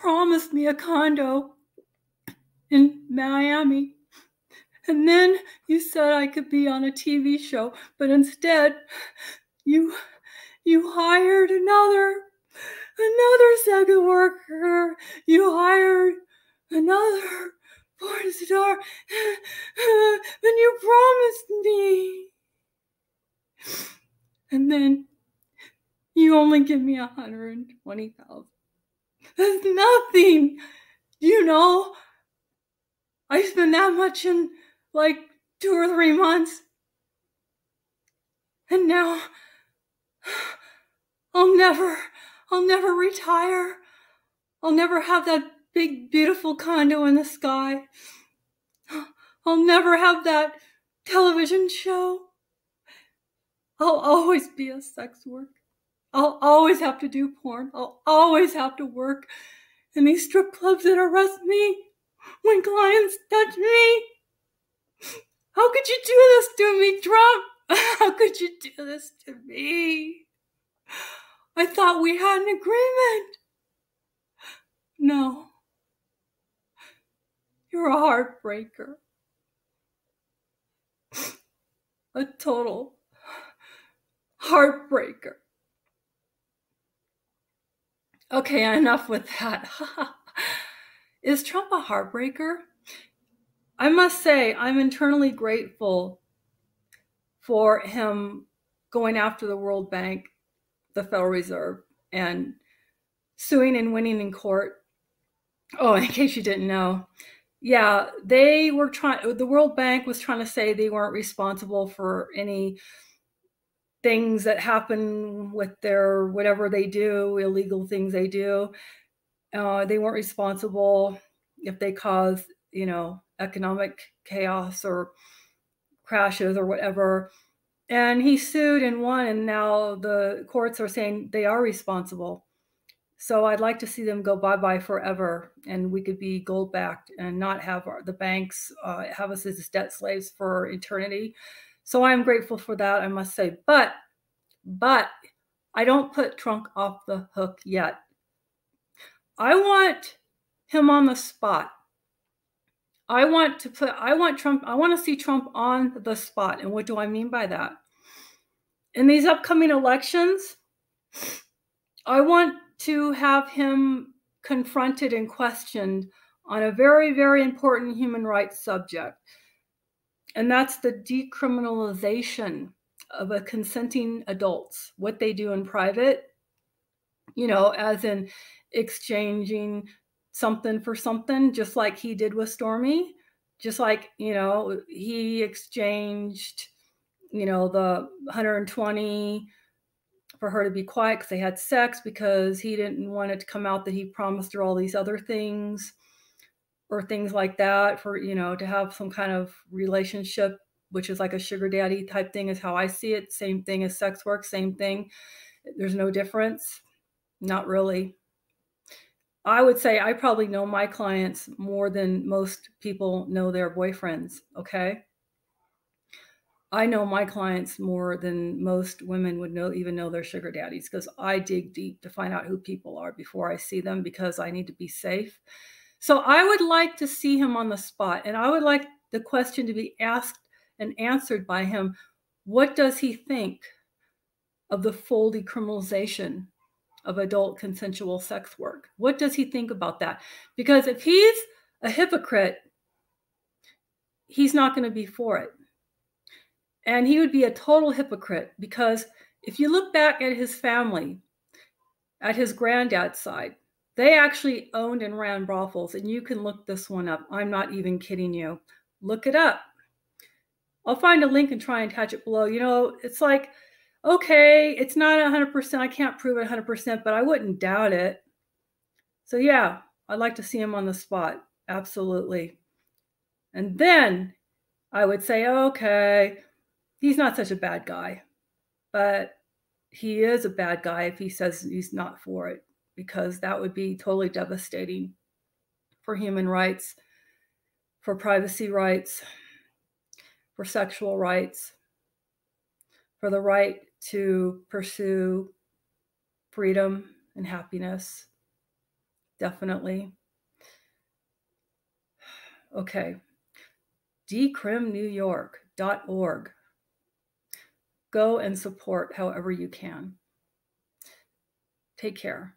promised me a condo in Miami. And then you said I could be on a TV show, but instead you hired another second worker. You hired another porn star, and you promised me. And then you only give me $120,000. That's nothing. You know, I spent that much in like 2 or 3 months. And now I'll never retire. I'll never have that big, beautiful condo in the sky. I'll never have that television show. I'll always be a sex worker. I'll always have to do porn. I'll always have to work in these strip clubs that arrest me when clients touch me. How could you do this to me, Trump? How could you do this to me? I thought we had an agreement. No. You're a heartbreaker. A total heartbreaker. Okay, enough with that. Is Trump a heartbreaker? I must say, I'm internally grateful for him going after the World Bank, the Federal Reserve, and suing and winning in court. Oh, in case you didn't know. Yeah, the World Bank was trying to say they weren't responsible for any things that happen with their whatever they do, illegal things they do. They weren't responsible if they cause, economic chaos or crashes or whatever. And he sued and won, and now the courts are saying they are responsible. So I'd like to see them go bye-bye forever, and we could be gold-backed and not have the banks have us as debt slaves for eternity. So I'm grateful for that, I must say. But I don't put Trump off the hook yet. I want him on the spot. I want to see Trump on the spot. And what do I mean by that? In these upcoming elections, I want to have him confronted and questioned on a very, very important human rights subject. And that's the decriminalization of a consenting adults, what they do in private, as in exchanging something for something, just like he did with Stormy, just like, he exchanged, the 120 for her to be quiet because they had sex because he didn't want it to come out that he promised her all these other things or things like that for, to have some kind of relationship, which is like a sugar daddy type thing is how I see it. Same thing as sex work, same thing. There's no difference. Not really. I would say I probably know my clients more than most people know their boyfriends, okay? I know my clients more than most women would even know their sugar daddies because I dig deep to find out who people are before I see them because I need to be safe. So I would like to see him on the spot, and I would like the question to be asked and answered by him. What does he think of the full decriminalization of adult consensual sex work? What does he think about that? Because if he's a hypocrite, he's not going to be for it. And he would be a total hypocrite because if you look back at his family, at his granddad's side, they actually owned and ran brothels. And you can look this one up. I'm not even kidding you. Look it up. I'll find a link and try and attach it below. It's like, okay, it's not 100%. I can't prove it 100%, but I wouldn't doubt it. So yeah, I'd like to see him on the spot. Absolutely. And then I would say, okay, he's not such a bad guy, but he is a bad guy if he says he's not for it, because that would be totally devastating for human rights, for privacy rights, for sexual rights, for the right to pursue freedom and happiness. definitely. Okay. decrimnewyork.org. Go and support however you can. Take care.